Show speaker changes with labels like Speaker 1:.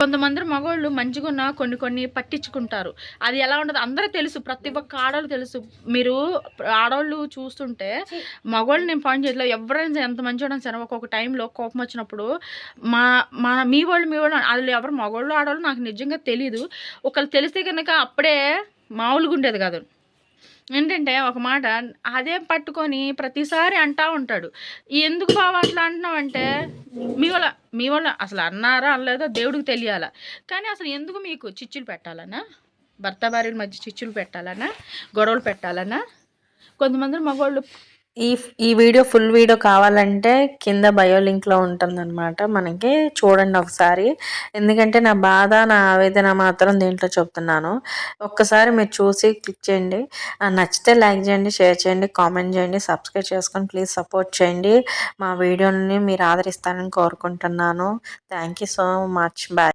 Speaker 1: కొంతమంది మగవాళ్ళు మంచిగున్న కొన్ని కొన్ని పట్టించుకుంటారు. అది ఎలా ఉండదు అందరూ తెలుసు. ప్రతి ఒక్క ఆడోళ్ళు తెలుసు. మీరు ఆడోళ్ళు చూస్తుంటే మగవాళ్ళు నేను పాయింట్ చేయట్లే. ఎవరైనా ఎంత మంచోడైనా సరే ఒక్కొక్క టైంలో కోపం వచ్చినప్పుడు మా మా మీ వాళ్ళు ఆళ్ళు ఎవరు మగోళ్ళు, ఆడోళ్ళు నాకు నిజంగా తెలీదు. ఒకళ్ళు తెలిస్తే గనక అప్పుడే మామూలుగా ఉండేది కాదు. ఏంటంటే ఒక మాట అదే పట్టుకొని ప్రతిసారి అంటా ఉంటాడు. ఎందుకు బావ అట్లా అంటున్నావంటే మీ వాళ్ళ అసలు అన్నారా అనలేదో దేవుడికి తెలియాల. కానీ అసలు ఎందుకు మీకు చిచ్చులు పెట్టాలనా? భర్త భార్యల మధ్య చిచ్చులు పెట్టాలనా? గొడవలు పెట్టాలనా? కొంతమంది మగవాళ్ళు
Speaker 2: ఈ ఈ వీడియో ఫుల్ వీడియో కావాలంటే కింద బయో లింక్లో ఉంటుందన్నమాట. మనకి చూడండి ఒకసారి. ఎందుకంటే నా బాధ నా ఆవేదన మాత్రం దీంట్లో చెప్తున్నాను. ఒక్కసారి మీరు చూసి క్లిక్ చేయండి. నచ్చితే లైక్ చేయండి, షేర్ చేయండి, కామెంట్ చేయండి, సబ్స్క్రైబ్ చేసుకొని ప్లీజ్ సపోర్ట్ చేయండి. మా వీడియోని మీరు ఆదరిస్తారని కోరుకుంటున్నాను. Thank you so much. Bye.